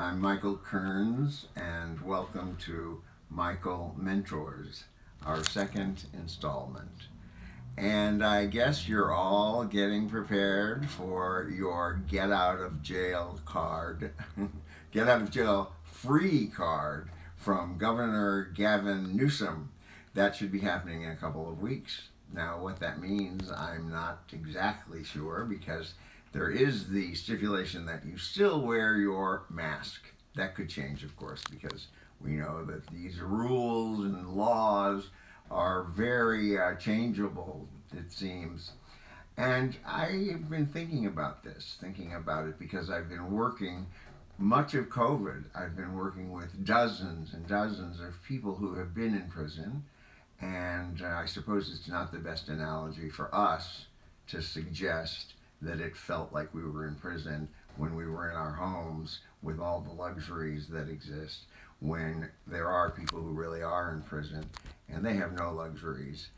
I'm Michael Kearns, and welcome to Michael Mentors, our second installment. And I guess you're all getting prepared for your get out of jail card, get out of jail free card from Governor Gavin Newsom. That should be happening in a couple of weeks. Now, what that means, I'm not exactly sure because there is the stipulation that you still wear your mask. That could change, of course, because we know that these rules and laws are very changeable, it seems. And I've been thinking about this, thinking about it because I've been working much of COVID. I've been working with dozens and dozens of people who have been in prison. And I suppose it's not the best analogy for us to suggest that it felt like we were in prison when we were in our homes with all the luxuries that exist, when there are people who really are in prison and they have no luxuries.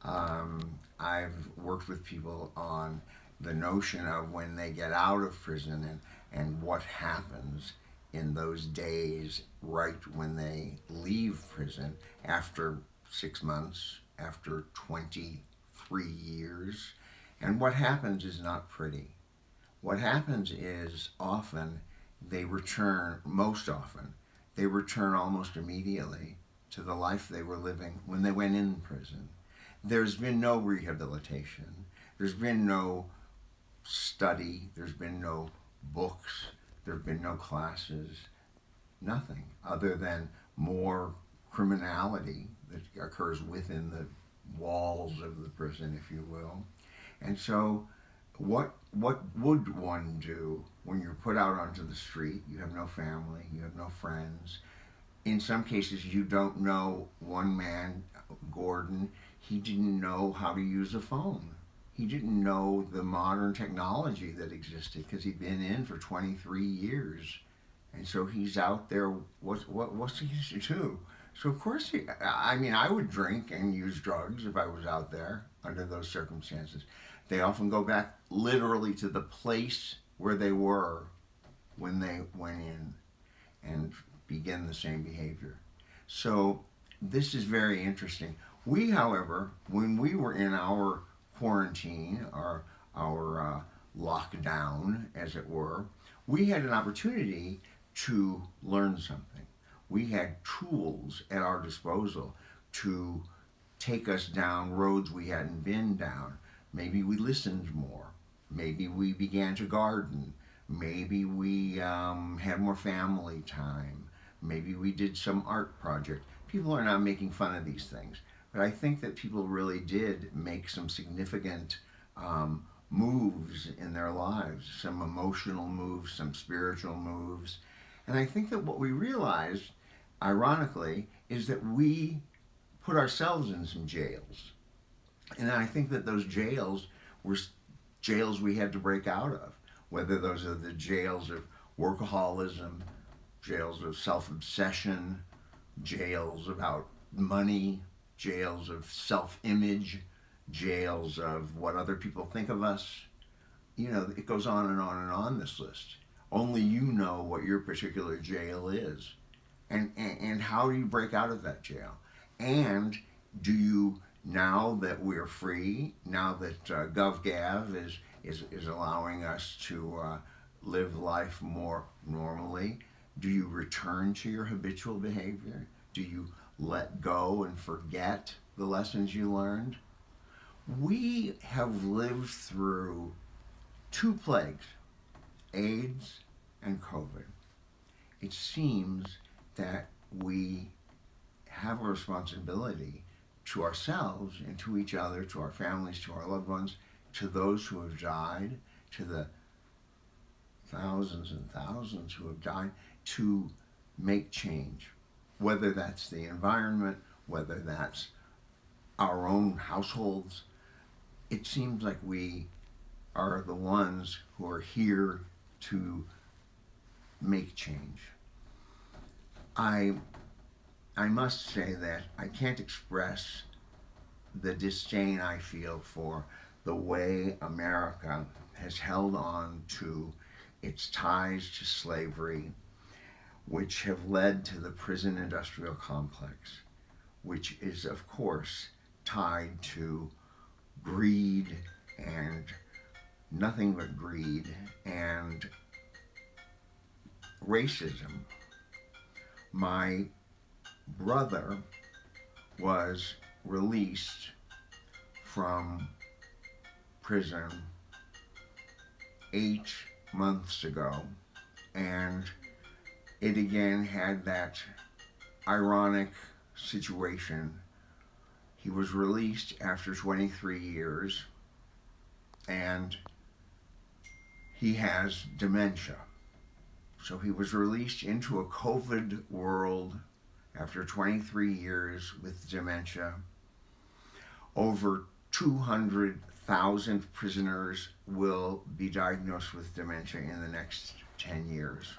I've worked with people on the notion of when they get out of prison and what happens in those days right when they leave prison after 6 months, after 23 years. And what happens is not pretty. What happens is most often, they return almost immediately to the life they were living when they went in prison. There's been no rehabilitation. There's been no study. There's been no books. There have been no classes. Nothing other than more criminality that occurs within the walls of the prison, if you will. And so, what would one do when you're put out onto the street? You have no family, you have no friends. In some cases, you don't know. One man, Gordon, he didn't know how to use a phone. He didn't know the modern technology that existed because he'd been in for 23 years. And so he's out there. What's he to do? So of course, I would drink and use drugs if I was out there under those circumstances. They often go back literally to the place where they were when they went in and begin the same behavior. So this is very interesting. We, however, when we were in our quarantine, our lockdown, as it were, we had an opportunity to learn something. We had tools at our disposal to take us down roads we hadn't been down. Maybe we listened more. Maybe we began to garden. Maybe we had more family time. Maybe we did some art project. People are not making fun of these things, but I think that people really did make some significant moves in their lives, some emotional moves, some spiritual moves. And I think that what we realized, ironically, is that we put ourselves in some jails. And I think that those jails were jails we had to break out of, whether those are the jails of workaholism, jails of self-obsession, jails about money, jails of self-image, jails of what other people think of us. It goes on and on and on, this list. Only you know what your particular jail is. And how do you break out of that jail? And do you, now that we're free, now that GovGav is allowing us to live life more normally, do you return to your habitual behavior? Do you let go and forget the lessons you learned? We have lived through two plagues, AIDS and COVID. It seems that we have a responsibility to ourselves and to each other, to our families, to our loved ones, to those who have died, to the thousands and thousands who have died, to make change. Whether that's the environment, whether that's our own households, it seems like we are the ones who are here to make change. I must say that I can't express the disdain I feel for the way America has held on to its ties to slavery which have led to the prison industrial complex, which is, of course, tied to greed and nothing but greed and racism. My brother was released from prison 8 months ago, and it again had that ironic situation. He was released after 23 years, and he has dementia. So he was released into a COVID world after 23 years with dementia. Over 200,000 prisoners will be diagnosed with dementia in the next 10 years.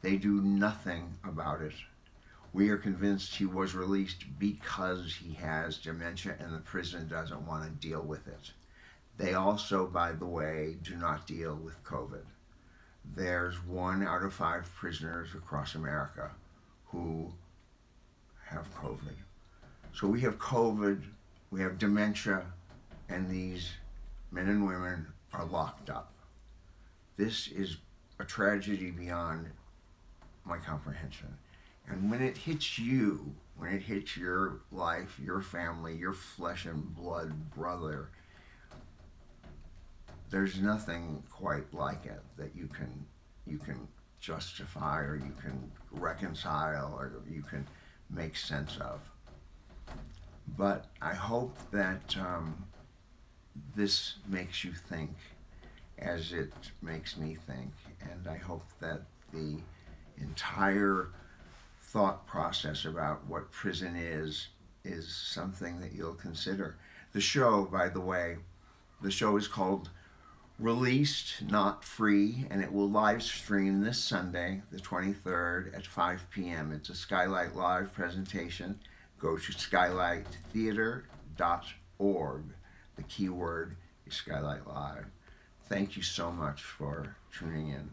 They do nothing about it. We are convinced he was released because he has dementia and the prison doesn't want to deal with it. They also, by the way, do not deal with COVID. There's 1 out of 5 prisoners across America who have COVID. So we have COVID, we have dementia, and these men and women are locked up. This is a tragedy beyond my comprehension. And when it hits you, when it hits your life, your family, your flesh and blood brother, there's nothing quite like it that you can justify or you can reconcile or you can make sense of. But I hope that this makes you think as it makes me think, and I hope that the entire thought process about what prison is something that you'll consider. The show, by the way, the show is called Released, Not Free, and it will live stream this Sunday, the 23rd at 5 p.m. It's a Skylight Live presentation. Go to skylighttheater.org. The keyword is Skylight Live. Thank you so much for tuning in.